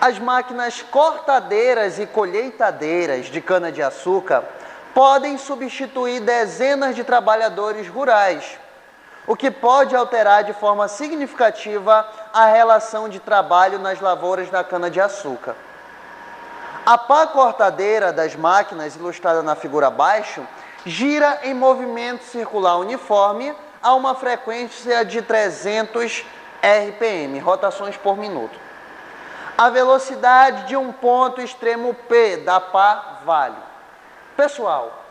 As máquinas cortadeiras e colheitadeiras de cana-de-açúcar podem substituir dezenas de trabalhadores rurais, o que pode alterar de forma significativa a relação de trabalho nas lavouras da cana-de-açúcar. A pá cortadeira das máquinas, ilustrada na figura abaixo, gira em movimento circular uniforme a uma frequência de 300 RPM, rotações por minuto. A velocidade de um ponto extremo P da pá vale. Pessoal,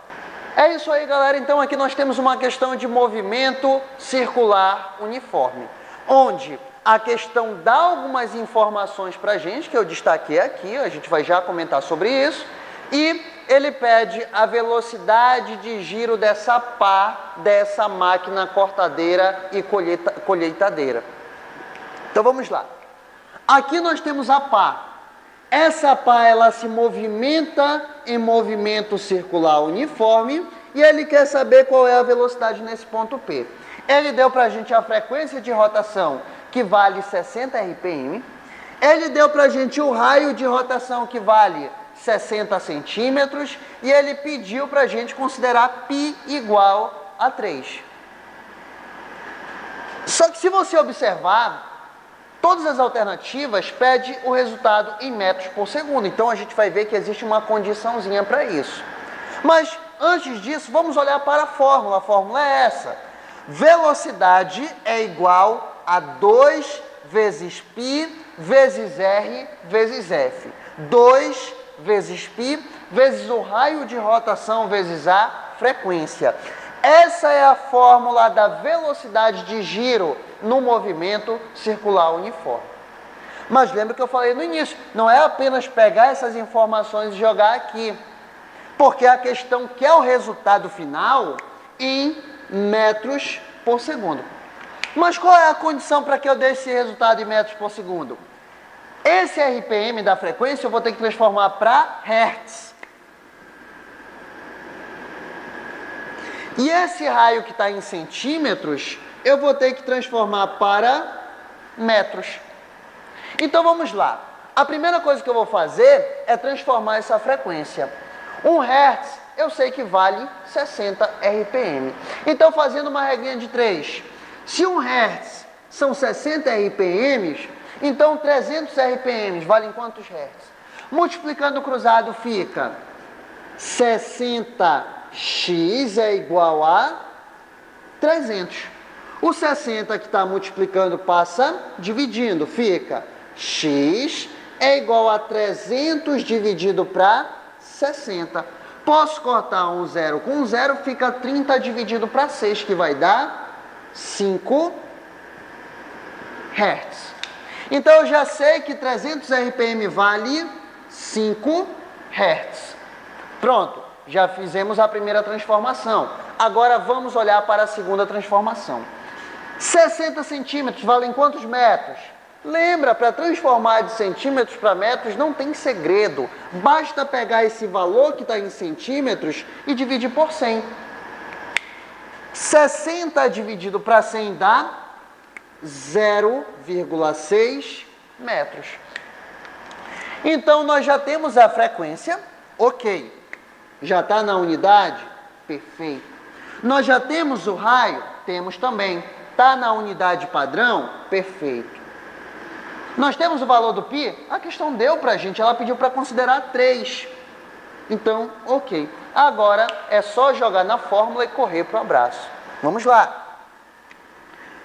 é isso aí, galera. Então aqui nós temos uma questão de movimento circular uniforme, onde a questão dá algumas informações para a gente, que eu destaquei aqui, a gente vai já comentar sobre isso, e ele pede a velocidade de giro dessa pá, dessa máquina cortadeira e colheitadeira. Então vamos lá. Aqui nós temos a pá. Essa pá, ela se movimenta em movimento circular uniforme e ele quer saber qual é a velocidade nesse ponto P. Ele deu para a gente a frequência de rotação, que vale 60 RPM. Ele deu para a gente o raio de rotação, que vale 60 centímetros. E ele pediu para a gente considerar π igual a 3. Só que se você observar, todas as alternativas pedem o resultado em metros por segundo. Então, a gente vai ver que existe uma condiçãozinha para isso. Mas, antes disso, vamos olhar para a fórmula. A fórmula é essa. Velocidade é igual a 2 vezes π vezes r vezes f. 2 vezes π vezes o raio de rotação vezes a frequência. Essa é a fórmula da velocidade de giro no movimento circular uniforme. Mas lembra que eu falei no início, não é apenas pegar essas informações e jogar aqui, porque a questão quer o resultado final em metros por segundo. Mas qual é a condição para que eu dê esse resultado em metros por segundo? Esse RPM da frequência eu vou ter que transformar para Hertz. E esse raio que está em centímetros, eu vou ter que transformar para metros. Então vamos lá. A primeira coisa que eu vou fazer é transformar essa frequência. 1 Hz eu sei que vale 60 RPM. Então, fazendo uma regrinha de 3, se 1 Hz são 60 RPM, então 300 RPM valem quantos Hz? Multiplicando o cruzado fica 60x é igual a 300. O 60 que está multiplicando passa dividindo, fica x é igual a 300 dividido para 60. Posso cortar um zero com um zero, fica 30 dividido para 6, que vai dar 5 Hz. Então, eu já sei que 300 RPM vale 5 Hz. Pronto, já fizemos a primeira transformação. Agora, vamos olhar para a segunda transformação. 60 centímetros valem quantos metros? Lembra, para transformar de centímetros para metros não tem segredo. Basta pegar esse valor que está em centímetros e dividir por 100. 60 dividido para 100 dá 0,6 metros. Então, nós já temos a frequência, ok. Já está na unidade? Perfeito. Nós já temos o raio? Temos também. Está na unidade padrão? Perfeito. Nós temos o valor do π? A questão deu para a gente, ela pediu para considerar 3. Então, ok. Agora é só jogar na fórmula e correr para o abraço. Vamos lá.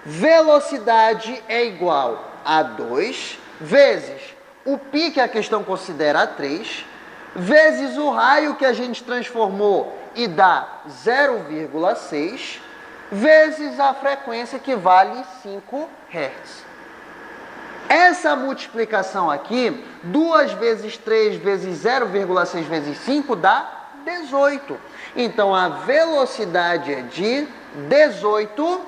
Velocidade é igual a 2 vezes o π que a questão considera 3, vezes o raio que a gente transformou e dá 0,6, vezes a frequência que vale 5 Hz. Essa multiplicação aqui, 2 vezes 3 vezes 0,6 vezes 5 dá 18. Então, a velocidade é de 18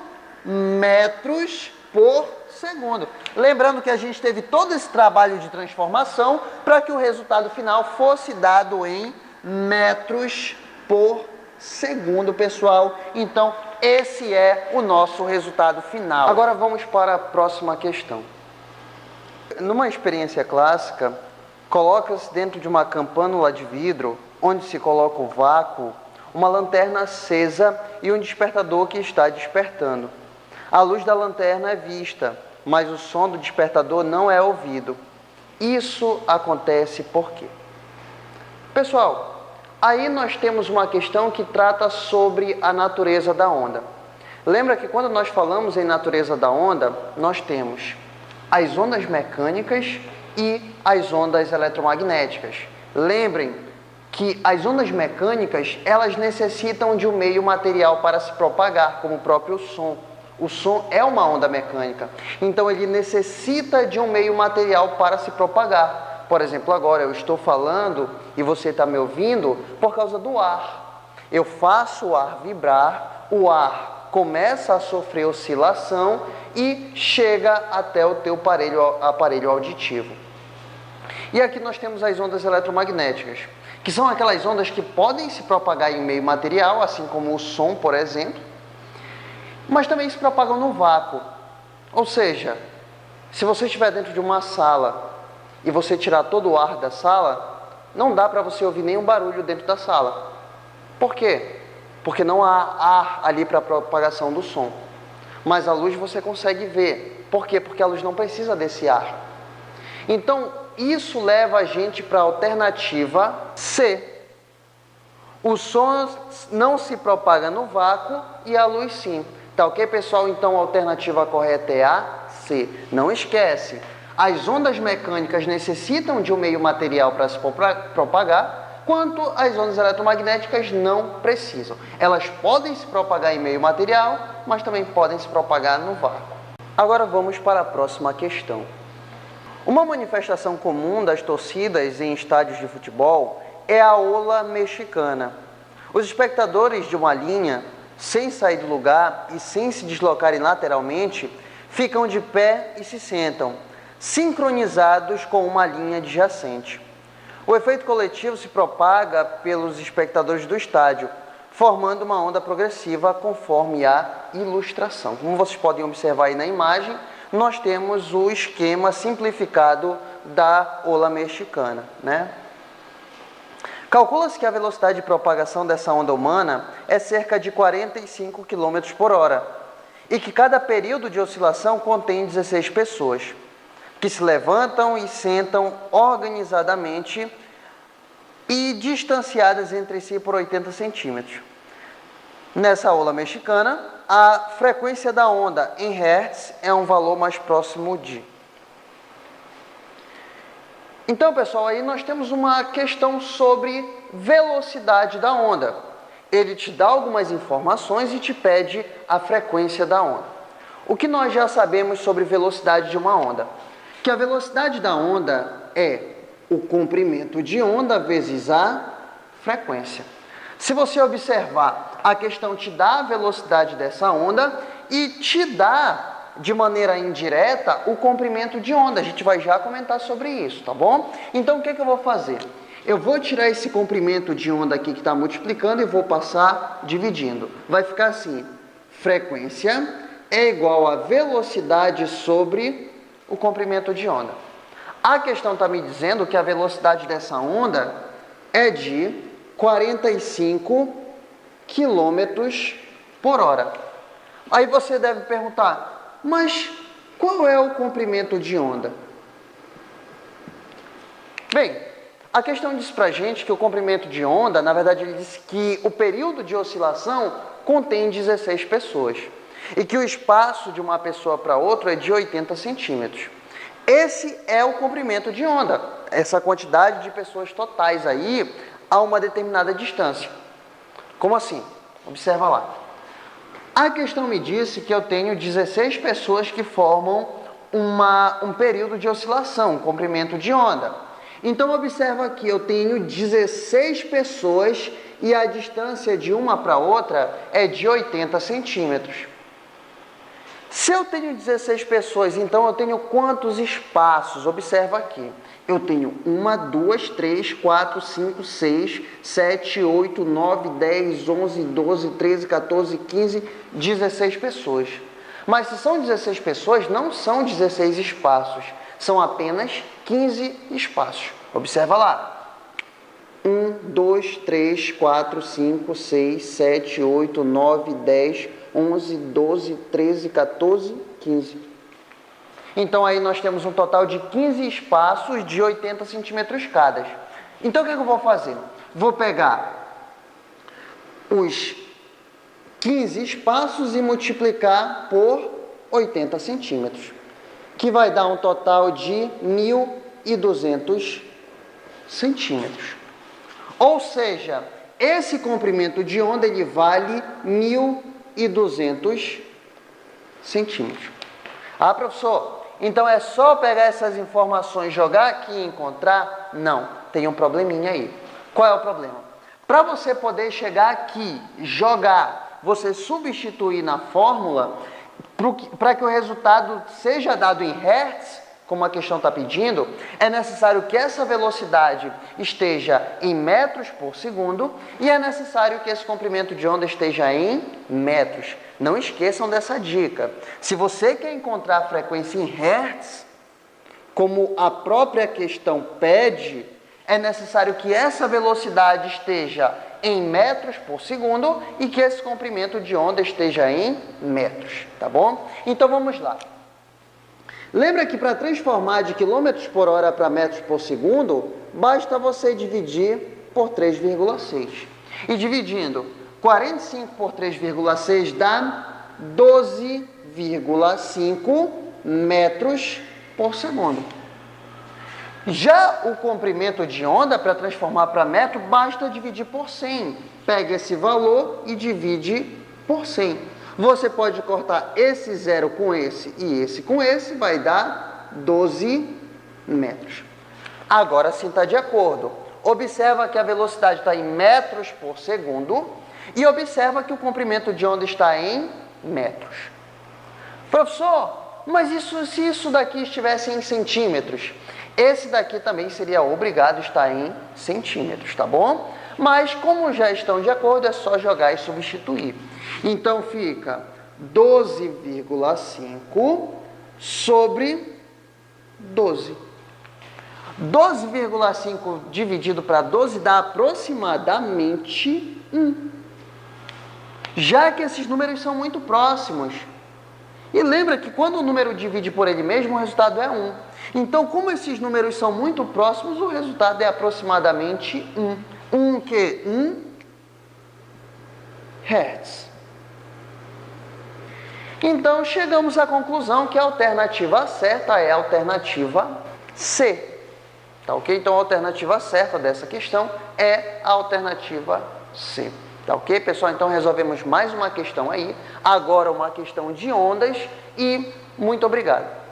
metros por segundo. Lembrando que a gente teve todo esse trabalho de transformação para que o resultado final fosse dado em metros por segundo, pessoal. Então, esse é o nosso resultado final. Agora vamos para a próxima questão. Numa experiência clássica, coloca-se dentro de uma campânula de vidro, onde se coloca o vácuo, uma lanterna acesa e um despertador que está despertando. A luz da lanterna é vista, mas o som do despertador não é ouvido. Isso acontece por quê? Pessoal, aí nós temos uma questão que trata sobre a natureza da onda. Lembra que quando nós falamos em natureza da onda, nós temos as ondas mecânicas e as ondas eletromagnéticas. Lembrem que as ondas mecânicas, elas necessitam de um meio material para se propagar, como o próprio som. O som é uma onda mecânica, então ele necessita de um meio material para se propagar. Por exemplo, agora eu estou falando e você está me ouvindo por causa do ar. Eu faço o ar vibrar, o ar começa a sofrer oscilação e chega até o teu aparelho auditivo. E aqui nós temos as ondas eletromagnéticas, que são aquelas ondas que podem se propagar em meio material, assim como o som, por exemplo, mas também se propagam no vácuo. Ou seja, se você estiver dentro de uma sala e você tirar todo o ar da sala, não dá para você ouvir nenhum barulho dentro da sala. Por quê? Porque não há ar ali para a propagação do som. Mas a luz você consegue ver. Por quê? Porque a luz não precisa desse ar. Então, isso leva a gente para a alternativa C. O som não se propaga no vácuo e a luz sim. Tá ok, pessoal? Então, a alternativa correta é a C. Não esquece, as ondas mecânicas necessitam de um meio material para se propagar, quanto as ondas eletromagnéticas não precisam. Elas podem se propagar em meio material, mas também podem se propagar no vácuo. Agora vamos para a próxima questão. Uma manifestação comum das torcidas em estádios de futebol é a ola mexicana. Os espectadores de uma linha, sem sair do lugar e sem se deslocarem lateralmente, ficam de pé e se sentam, sincronizados com uma linha adjacente. O efeito coletivo se propaga pelos espectadores do estádio, formando uma onda progressiva conforme a ilustração. Como vocês podem observar aí na imagem, nós temos o esquema simplificado da ola mexicana, né? Calcula-se que a velocidade de propagação dessa onda humana é cerca de 45 km por hora e que cada período de oscilação contém 16 pessoas, que se levantam e sentam organizadamente e distanciadas entre si por 80 centímetros. Nessa ola mexicana, a frequência da onda em Hertz é um valor mais próximo de. Então, pessoal, aí nós temos uma questão sobre velocidade da onda. Ele te dá algumas informações e te pede a frequência da onda. O que nós já sabemos sobre velocidade de uma onda? Que a velocidade da onda é o comprimento de onda vezes a frequência. Se você observar, a questão te dá a velocidade dessa onda e te dá, de maneira indireta, o comprimento de onda. A gente vai já comentar sobre isso, tá bom? Então, o que eu vou fazer? Eu vou tirar esse comprimento de onda aqui que está multiplicando e vou passar dividindo. Vai ficar assim, frequência é igual a velocidade sobre o comprimento de onda. A questão está me dizendo que a velocidade dessa onda é de 45 km por hora. Aí você deve perguntar, mas qual é o comprimento de onda? Bem, a questão diz pra gente que o comprimento de onda, na verdade ele diz que o período de oscilação contém 16 pessoas e que o espaço de uma pessoa para outra é de 80 centímetros. Esse é o comprimento de onda, essa quantidade de pessoas totais aí a uma determinada distância. Como assim? Observa lá. A questão me disse que eu tenho 16 pessoas que formam um período de oscilação, um comprimento de onda. Então, observa aqui, eu tenho 16 pessoas e a distância de uma para outra é de 80 centímetros. Se eu tenho 16 pessoas, então eu tenho quantos espaços? Observa aqui. Eu tenho 1, 2, 3, 4, 5, 6, 7, 8, 9, 10, 11, 12, 13, 14, 15, 16 pessoas. Mas se são 16 pessoas, não são 16 espaços. São apenas 15 espaços. Observa lá. 1, 2, 3, 4, 5, 6, 7, 8, 9, 10, 11, 12, 13, 14, 15. Então, aí nós temos um total de 15 espaços de 80 centímetros cada. Então, o que eu vou fazer? Vou pegar os 15 espaços e multiplicar por 80 centímetros, que vai dar um total de 1.200 centímetros. Ou seja, esse comprimento de onda ele vale 1.200 centímetros. Ah, professor, então é só pegar essas informações, jogar aqui e encontrar? Não, tem um probleminha aí. Qual é o problema? Para você poder chegar aqui, jogar, você substituir na fórmula, para que o resultado seja dado em hertz, como a questão está pedindo, é necessário que essa velocidade esteja em metros por segundo e é necessário que esse comprimento de onda esteja em metros. Não esqueçam dessa dica. Se você quer encontrar a frequência em hertz, como a própria questão pede, é necessário que essa velocidade esteja em metros por segundo e que esse comprimento de onda esteja em metros, tá bom? Então vamos lá. Lembra que para transformar de quilômetros por hora para metros por segundo, basta você dividir por 3,6. E dividindo 45 por 3,6 dá 12,5 metros por segundo. Já o comprimento de onda, para transformar para metro, basta dividir por 100. Pega esse valor e divide por 100. Você pode cortar esse zero com esse e esse com esse, vai dar 12 metros. Agora sim está de acordo. Observa que a velocidade está em metros por segundo e observa que o comprimento de onda está em metros. Professor, mas se isso daqui estivesse em centímetros, esse daqui também seria obrigado a estar em centímetros, tá bom? Mas como já estão de acordo, é só jogar e substituir. Então fica 12,5 sobre 12. 12,5 dividido para 12 dá aproximadamente 1. Já que esses números são muito próximos. E lembra que quando o número divide por ele mesmo, o resultado é 1. Então, como esses números são muito próximos, o resultado é aproximadamente 1. 1 que? 1 Hz. Então, chegamos à conclusão que a alternativa certa é a alternativa C. Tá ok? Então, a alternativa certa dessa questão é a alternativa C. Tá ok, pessoal? Então, resolvemos mais uma questão aí. Agora, uma questão de ondas e muito obrigado.